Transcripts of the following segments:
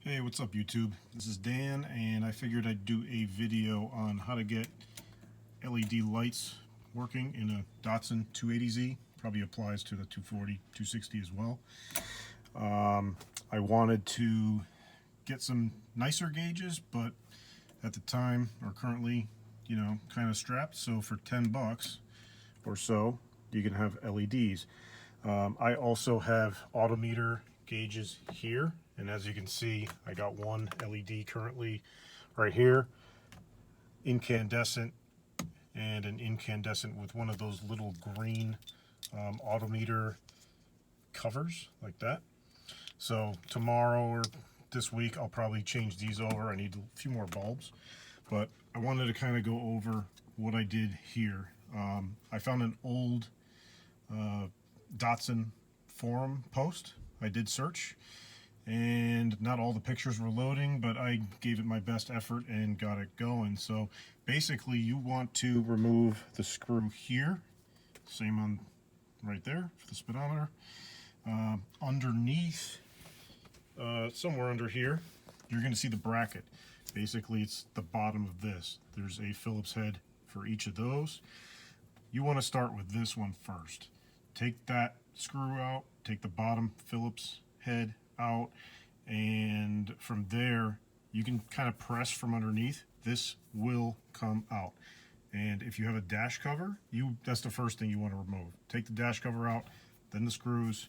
Hey, what's up YouTube? This is Dan, and I figured I'd do a video on how to get LED lights working in a Datsun 280Z. Probably applies to the 240, 260 as well. I wanted to get some nicer gauges, but at the time, or currently, kind of strapped. So for 10 bucks or so, you can have LEDs. I also have autometer gauges here, and as you can see, I got one LED currently right here, incandescent, and an incandescent with one of those little green autometer covers like that. So tomorrow or this week I'll probably change these over. I need a few more bulbs, but I wanted to kind of go over what I did here. I found an old Datsun forum post. I did search, and not all the pictures were loading, but I gave it my best effort and got it going. So basically you want to remove the screw here, same on right there for the speedometer. Underneath, somewhere under here, you're going to see the bracket. Basically it's the bottom of this. There's a Phillips head for each of those. You want to start with this one first. Take that screw out, take the bottom Phillips head out, and from there you can kind of press from underneath. This will come out. And if you have a dash cover, that's the first thing you want to remove. Take the dash cover out, then the screws.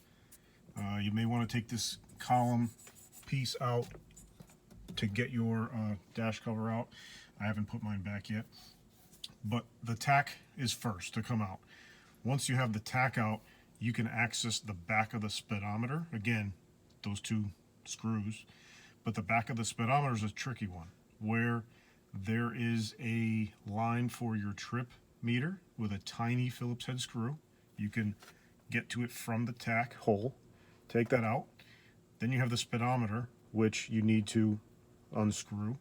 You may want to take this column piece out to get your dash cover out. I haven't put mine back yet, but the tach is first to come out. Once you have the tach out, you can access the back of the speedometer. Again, those two screws. But the back of the speedometer is a tricky one, where there is a line for your trip meter with a tiny Phillips head screw. You can get to it from the tach hole, take that out. Then you have the speedometer, which you need to unscrew.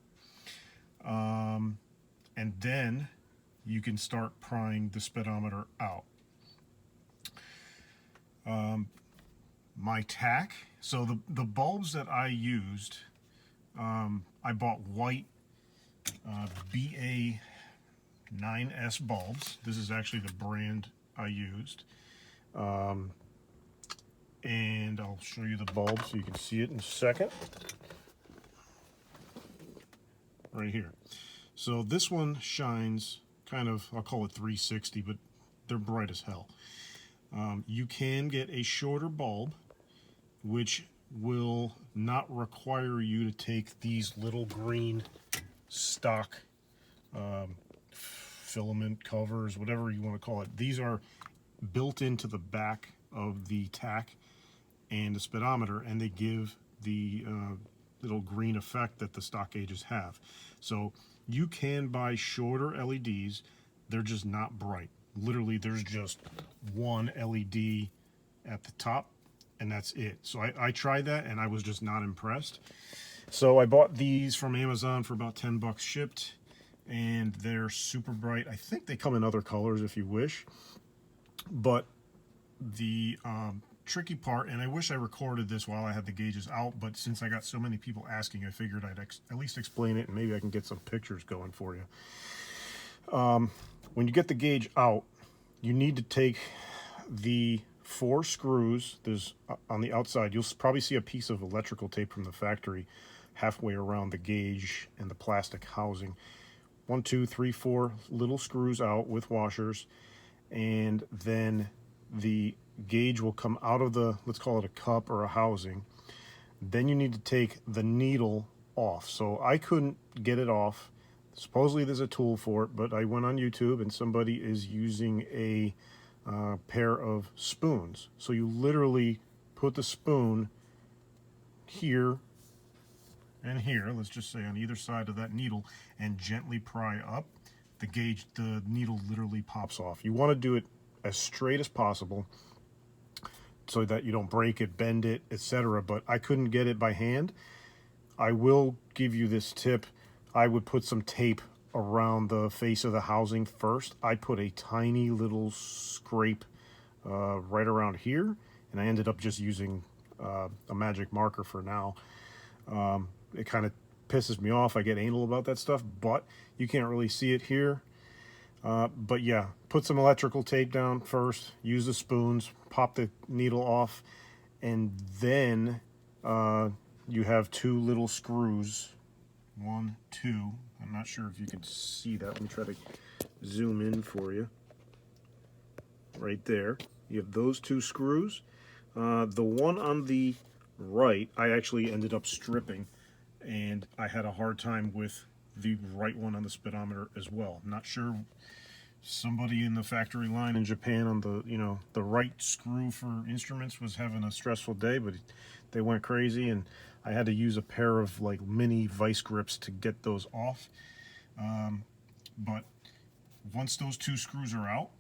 And then you can start prying the speedometer out. My tach, so the bulbs that I used, I bought white BA9S bulbs. This is actually the brand I used. And I'll show you the bulb so you can see it in a second. Right here. So this one shines kind of, I'll call it 360, but they're bright as hell. You can get a shorter bulb, which will not require you to take these little green stock filament covers, whatever you want to call it. These are built into the back of the tach and the speedometer, and they give the little green effect that the stock gauges have. So you can buy shorter LEDs. They're just not bright. Literally, there's just one LED at the top, and that's it. So I tried that, and I was just not impressed. So I bought these from Amazon for about 10 bucks shipped, and they're super bright. I think they come in other colors if you wish. But the tricky part, and I wish I recorded this while I had the gauges out, but since I got so many people asking, I figured I'd at least explain it, and maybe I can get some pictures going for you. When you get the gauge out, you need to take the 4 screws. There's on the outside, you'll probably see a piece of electrical tape from the factory halfway around the gauge and the plastic housing. 1, 2, 3, 4 little screws out with washers, and then the gauge will come out of the, let's call it a cup or a housing. Then you need to take the needle off. So I couldn't get it off. Supposedly there's a tool for it, but I went on YouTube and somebody is using a pair of spoons. So you literally put the spoon here and here, let's just say on either side of that needle, and gently pry up. The gauge, the needle literally pops off. You want to do it as straight as possible so that you don't break it, bend it, etc. But I couldn't get it by hand. I will give you this tip. I would put some tape around the face of the housing first. I put a tiny little scrape right around here, and I ended up just using a magic marker for now. it kind of pisses me off. I get anal about that stuff, but you can't really see it here. But yeah, put some electrical tape down first, use the spoons, pop the needle off, and then you have two little screws. 1, 2. I'm not sure if you can see that. Let me try to zoom in for you. Right there. You have those two screws. The one on the right, I actually ended up stripping, and I had a hard time with the right one on the speedometer as well. I'm not sure, somebody in the factory line in Japan on the, the right screw for instruments was having a stressful day, but they went crazy, and I had to use a pair of like mini vice grips to get those off. But once those two screws are out,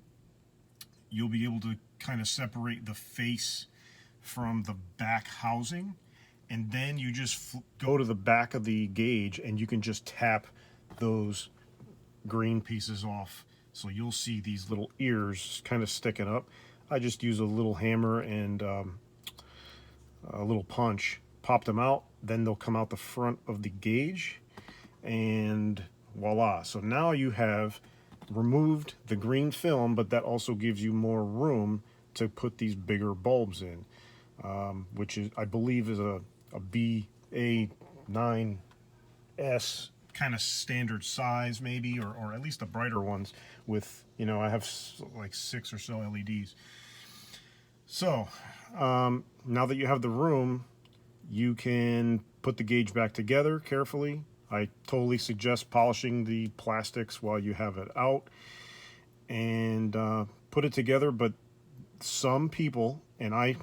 you'll be able to kind of separate the face from the back housing, and then you just go to the back of the gauge and you can just tap those green pieces off. So you'll see these little ears kind of sticking up. I just use a little hammer and a little punch, pop them out, then they'll come out the front of the gauge, and voila. So now you have removed the green film, but that also gives you more room to put these bigger bulbs in, which is, I believe, is a BA9S kind of standard size, maybe, or at least the brighter ones with, I have like 6 or so LEDs. So now that you have the room, you can put the gauge back together carefully. I totally suggest polishing the plastics while you have it out, and put it together. But some people, and I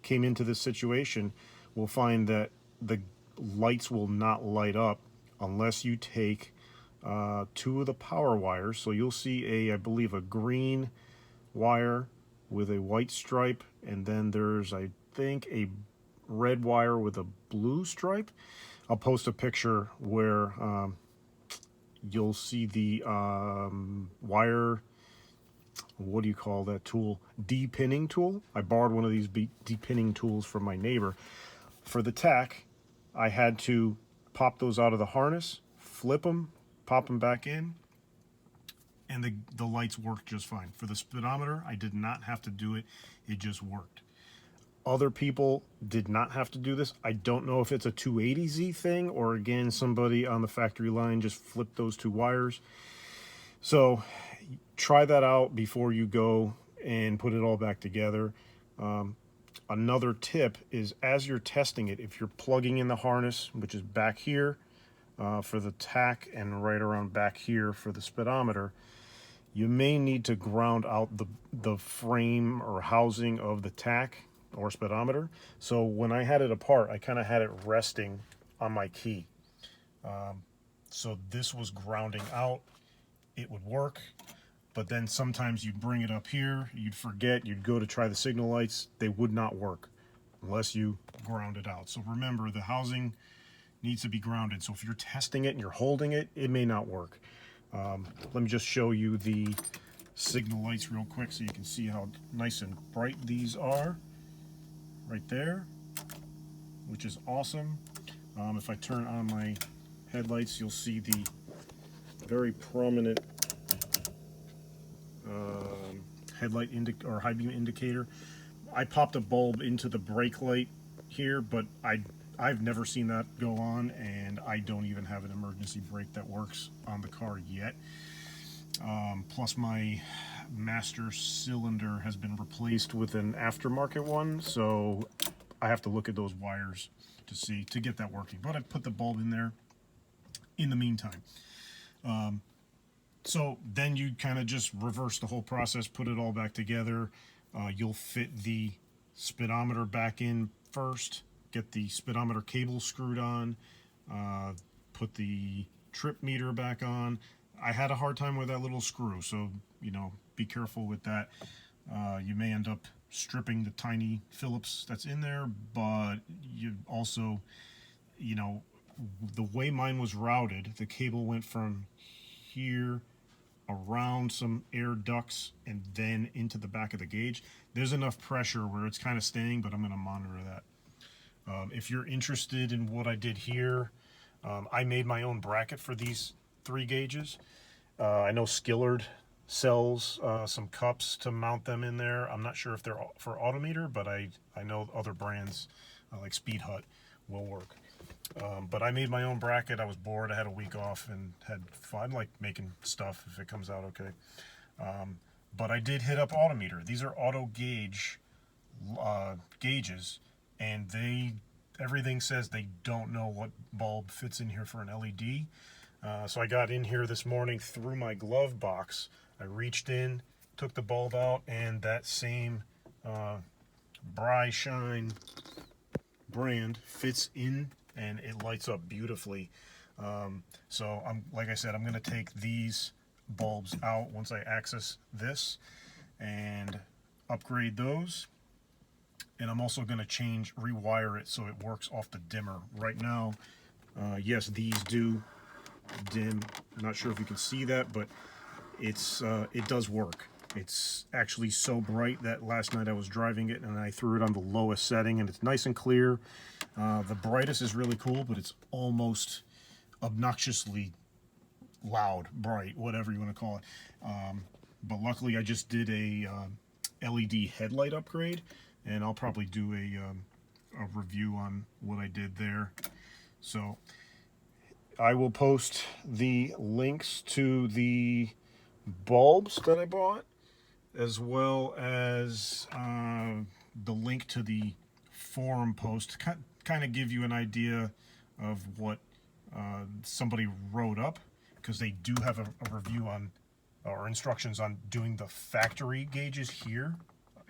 came into this situation, will find that the lights will not light up unless you take 2 of the power wires. So you'll see I believe a green wire with a white stripe, and then there's, I think, a red wire with a blue stripe. I'll post a picture where you'll see the wire, what do you call that tool? De-pinning tool. I borrowed one of these de-pinning tools from my neighbor. For the tach, I had to pop those out of the harness, flip them, pop them back in, and the lights worked just fine. For the speedometer, I did not have to do it. It just worked. Other people did not have to do this. I don't know if it's a 280Z thing, or again, somebody on the factory line just flipped those 2 wires. So try that out before you go and put it all back together. Another tip is, as you're testing it, if you're plugging in the harness, which is back here for the tach and right around back here for the speedometer, you may need to ground out the frame or housing of the tach or speedometer. So when I had it apart, I kind of had it resting on my key. So this was grounding out. It would work, but then sometimes you'd bring it up here, you'd forget, you'd go to try the signal lights, they would not work unless you ground it out. So remember, the housing needs to be grounded. So if you're testing it and you're holding it, it may not work. Let me just show you the signal lights real quick so you can see how nice and bright these are. Right there, which is awesome. If I turn on my headlights, you'll see the very prominent headlight or high beam indicator. I popped a bulb into the brake light here, but I've never seen that go on, and I don't even have an emergency brake that works on the car yet. Plus my master cylinder has been replaced with an aftermarket one, so I have to look at those wires to get that working. But I put the bulb in there in the meantime. So then you kind of just reverse the whole process, put it all back together. You'll fit the speedometer back in first, get the speedometer cable screwed on, put the trip meter back on. I had a hard time with that little screw, so be careful with that. You may end up stripping the tiny Phillips that's in there, but you also, the way mine was routed, the cable went from here around some air ducts and then into the back of the gauge. There's enough pressure where it's kind of staying, but I'm going to monitor that. If you're interested in what I did here, I made my own bracket for these 3 gauges. I know Skillard sells some cups to mount them in there. I'm not sure if they're for Autometer, but I know other brands like Speed Hut will work. But I made my own bracket. I was bored. I had a week off and had fun, like making stuff if it comes out okay. But I did hit up Autometer. These are auto gauge gauges, and everything says they don't know what bulb fits in here for an LED. So I got in here this morning through my glove box. I reached in, took the bulb out, and that same Bry Shine brand fits in, and it lights up beautifully. So like I said, I'm going to take these bulbs out once I access this and upgrade those. And I'm also going to rewire it so it works off the dimmer. Right now, yes, these do dim. I'm not sure if you can see that, but it does work. It's actually so bright that last night I was driving it and I threw it on the lowest setting, and it's nice and clear. The brightest is really cool, but it's almost obnoxiously loud, bright, whatever you want to call it. But luckily I just did a LED headlight upgrade, and I'll probably do a review on what I did there. So I will post the links to the bulbs that I bought, as well as the link to the forum post to kind of give you an idea of what somebody wrote up, because they do have a review on, or instructions on doing the factory gauges here,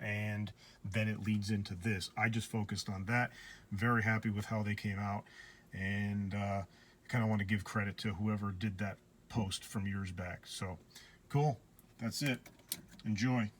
and then it leads into this. I just focused on that. Very happy with how they came out, and kind of want to give credit to whoever did that post from years back. So cool, that's it. Enjoy.